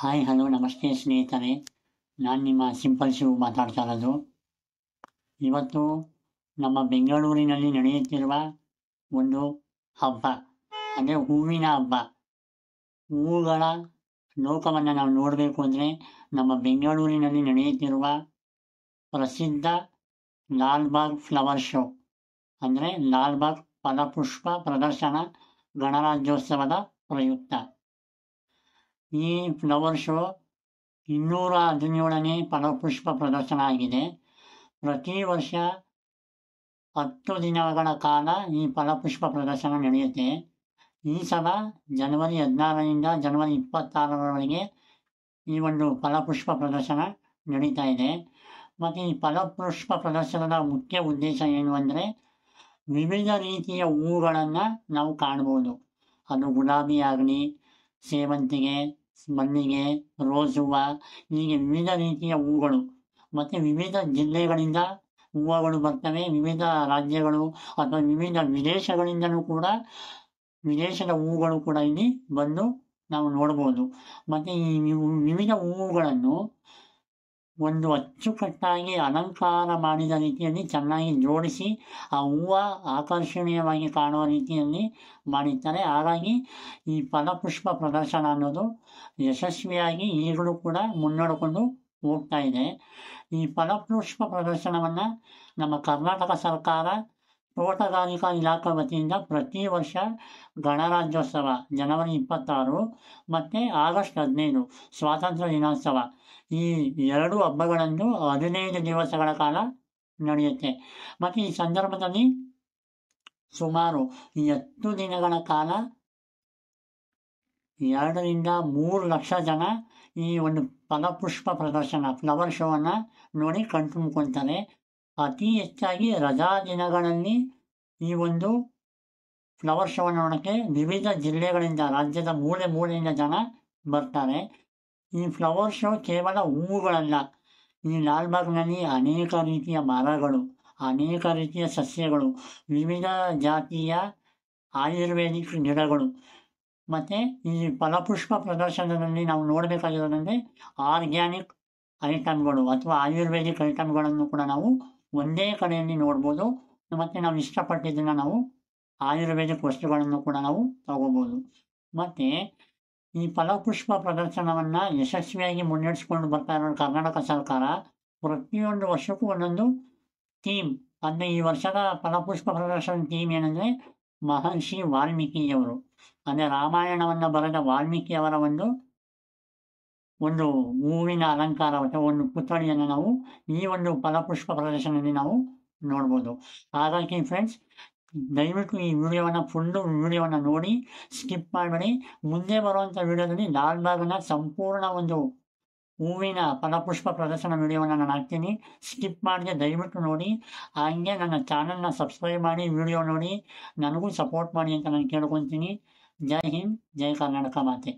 Hi hello ನಮಸ್ತೆ ಸ್ನೇಹಿತರೆ. ನಾನು ನಿಮ್ಮ ಸಿಂಪಲ್ ಶಿವು ಮಾತಾಡ್ತಾ ಇರೋದು. ಇವತ್ತು ನಮ್ಮ ಬೆಂಗಳೂರಿನಲ್ಲಿ ನಡೆಯುತ್ತಿರುವ ಒಂದು ಹಬ್ಬ ಅಂದರೆ ಹೂವಿನ ಹಬ್ಬ. ಹೂವುಗಳ ಲೋಕವನ್ನು ನಾವು ನೋಡಬೇಕು ಅಂದರೆ ನಮ್ಮ ಬೆಂಗಳೂರಿನಲ್ಲಿ ನಡೆಯುತ್ತಿರುವ ಪ್ರಸಿದ್ಧ ಲಾಲ್ಬಾಗ್ ಫ್ಲವರ್ ಶೋ ಅಂದರೆ ಲಾಲ್ಬಾಗ್ ಫಲಪುಷ್ಪ ಪ್ರದರ್ಶನ ಗಣರಾಜ್ಯೋತ್ಸವದ ಪ್ರಯುಕ್ತ. ಈ ಫ್ಲವರ್ ಶೋ 217ನೇ ಫಲಪುಷ್ಪ ಪ್ರದರ್ಶನ ಆಗಿದೆ. ಪ್ರತಿ ವರ್ಷ 10 ದಿನಗಳ ಕಾಲ ಈ ಫಲಪುಷ್ಪ ಪ್ರದರ್ಶನ ನಡೆಯುತ್ತೆ. ಈ ಸಲ ಜನವರಿ 16ರಿಂದ ಜನವರಿ 26ರವರೆಗೆ ಈ ಒಂದು ಫಲಪುಷ್ಪ ಪ್ರದರ್ಶನ ನಡೀತಾ ಇದೆ. ಮತ್ತು ಈ ಫಲಪುಷ್ಪ ಪ್ರದರ್ಶನದ ಮುಖ್ಯ ಉದ್ದೇಶ ಏನು ಅಂದರೆ, ವಿವಿಧ ರೀತಿಯ ಹೂವುಗಳನ್ನು ನಾವು ಕಾಣ್ಬೋದು. ಅದು ಗುಲಾಬಿ ಆಗಲಿ, ಸೇವಂತಿಗೆ, ಮಲ್ಲಿಗೆ, ರೋಸ್ ಹೂವು, ಹೀಗೆ ವಿವಿಧ ರೀತಿಯ ಹೂವುಗಳು ಮತ್ತು ವಿವಿಧ ಜಿಲ್ಲೆಗಳಿಂದ ಹೂವುಗಳು ಬರ್ತವೆ. ವಿವಿಧ ರಾಜ್ಯಗಳು ಅಥವಾ ವಿವಿಧ ವಿದೇಶಗಳಿಂದಲೂ ಕೂಡ ವಿದೇಶದ ಹೂವುಗಳು ಕೂಡ ಇಲ್ಲಿ ಬಂದು ನಾವು ನೋಡ್ಬೋದು. ಮತ್ತು ಈ ವಿವಿಧ ಹೂವುಗಳನ್ನು ಒಂದು ಅಚ್ಚುಕಟ್ಟಾಗಿ ಅಲಂಕಾರ ಮಾಡಿದ ರೀತಿಯಲ್ಲಿ ಚೆನ್ನಾಗಿ ಜೋಡಿಸಿ ಆ ಹೂವು ಆಕರ್ಷಣೀಯವಾಗಿ ಕಾಣುವ ರೀತಿಯಲ್ಲಿ ಮಾಡಿರ್ತಾರೆ. ಹಾಗಾಗಿ ಈ ಫಲಪುಷ್ಪ ಪ್ರದರ್ಶನ ಅನ್ನೋದು ಯಶಸ್ವಿಯಾಗಿ ಈಗಲೂ ಕೂಡ ಮುನ್ನಡೆಕೊಂಡು ಹೋಗ್ತಾ ಇದೆ. ಈ ಫಲಪುಷ್ಪ ಪ್ರದರ್ಶನವನ್ನು ನಮ್ಮ ಕರ್ನಾಟಕ ಸರ್ಕಾರ ತೋಟಗಾರಿಕಾ ಇಲಾಖೆ ವತಿಯಿಂದ ಪ್ರತಿ ವರ್ಷ ಗಣರಾಜ್ಯೋತ್ಸವ ಜನವರಿ 26 ಮತ್ತು ಆಗಸ್ಟ್ 15 ಸ್ವಾತಂತ್ರ್ಯ ದಿನೋತ್ಸವ, ಈ 2 ಹಬ್ಬಗಳಂದು 15 ದಿವಸಗಳ ಕಾಲ ನಡೆಯುತ್ತೆ. ಮತ್ತು ಈ ಸಂದರ್ಭದಲ್ಲಿ ಸುಮಾರು 10 ದಿನಗಳ ಕಾಲ 2 ರಿಂದ 3 ಲಕ್ಷ ಜನ ಈ ಒಂದು ಫಲಪುಷ್ಪ ಪ್ರದರ್ಶನ ಫ್ಲವರ್ ಶೋವನ್ನು ನೋಡಿ ಕಣ್ತುಂಬ್ಕೊಳ್ತಾರೆ. ಅತಿ ಹೆಚ್ಚಾಗಿ ರಜಾ ದಿನಗಳಲ್ಲಿ ಈ ಒಂದು ಫ್ಲವರ್ ಶೋವನ್ನು ನೋಡೋಕ್ಕೆ ವಿವಿಧ ಜಿಲ್ಲೆಗಳಿಂದ, ರಾಜ್ಯದ ಮೂಲೆ ಮೂಲೆಯಿಂದ ಜನ ಬರ್ತಾರೆ. ಈ ಫ್ಲವರ್ ಶೋ ಕೇವಲ ಹೂವುಗಳಲ್ಲ, ಈ ಲಾಲ್ಬಾಗ್ನಲ್ಲಿ ಅನೇಕ ರೀತಿಯ ಮರಗಳು, ಅನೇಕ ರೀತಿಯ ಸಸ್ಯಗಳು, ವಿವಿಧ ಜಾತಿಯ ಆಯುರ್ವೇದಿಕ್ ಗಿಡಗಳು ಮತ್ತು ಈ ಫಲಪುಷ್ಪ ಪ್ರದರ್ಶನದಲ್ಲಿ ನಾವು ನೋಡಬೇಕಾಗಿರೋದಂದರೆ ಆರ್ಗ್ಯಾನಿಕ್ ಐಟಮ್ಗಳು ಅಥವಾ ಆಯುರ್ವೇದಿಕ್ ಐಟಮ್ಗಳನ್ನು ಕೂಡ ನಾವು ಒಂದೇ ಕಡೆಯಲ್ಲಿ ನೋಡ್ಬೋದು. ಮತ್ತು ನಾವು ಇಷ್ಟಪಟ್ಟಿದ್ದನ್ನು ನಾವು ಆಯುರ್ವೇದಿಕ್ ವಸ್ತುಗಳನ್ನು ಕೂಡ ನಾವು ತಗೋಬೋದು. ಮತ್ತು ಈ ಫಲಪುಷ್ಪ ಪ್ರದರ್ಶನವನ್ನು ಯಶಸ್ವಿಯಾಗಿ ಮುನ್ನಡೆಸ್ಕೊಂಡು ಬರ್ತಾ ಇರೋ ಕರ್ನಾಟಕ ಸರ್ಕಾರ ಪ್ರತಿಯೊಂದು ವರ್ಷಕ್ಕೂ ಒಂದೊಂದು ಥೀಮ್, ಅಂದರೆ ಈ ವರ್ಷದ ಫಲಪುಷ್ಪ ಪ್ರದರ್ಶನ ಥೀಮ್ ಏನಂದರೆ ಮಹರ್ಷಿ ವಾಲ್ಮೀಕಿಯವರು, ಅಂದರೆ ರಾಮಾಯಣವನ್ನು ಬರೆದ ವಾಲ್ಮೀಕಿಯವರ ಒಂದು ಹೂವಿನ ಅಲಂಕಾರ ಅಥವಾ ಒಂದು ಪುತ್ಥಳಿಯನ್ನು ನಾವು ಈ ಒಂದು ಫಲಪುಷ್ಪ ಪ್ರದರ್ಶನದಲ್ಲಿ ನಾವು ನೋಡ್ಬೋದು. ಹಾಗಾಗಿ ಫ್ರೆಂಡ್ಸ್, ದಯವಿಟ್ಟು ಈ ವಿಡಿಯೋವನ್ನು ನೋಡಿ ಸ್ಕಿಪ್ ಮಾಡಬೇಡಿ. ಮುಂದೆ ಬರುವಂಥ ವಿಡಿಯೋದಲ್ಲಿ ಲಾಲ್ಬಾಗ್ನ ಸಂಪೂರ್ಣ ಒಂದು ಹೂವಿನ ಫಲಪುಷ್ಪ ಪ್ರದರ್ಶನ ವಿಡಿಯೋವನ್ನು ನಾನು ಹಾಕ್ತೀನಿ. ಸ್ಕಿಪ್ ಮಾಡದೆ ದಯವಿಟ್ಟು ನೋಡಿ. ಹಾಗೆ ನನ್ನ ಚಾನಲ್ನ ಸಬ್ಸ್ಕ್ರೈಬ್ ಮಾಡಿ, ವಿಡಿಯೋ ನೋಡಿ ನನಗೂ ಸಪೋರ್ಟ್ ಮಾಡಿ ಅಂತ ನಾನು ಕೇಳ್ಕೊತೀನಿ. ಜೈ ಹಿಂದ್, ಜೈ ಕರ್ನಾಟಕ ಮಾತೆ.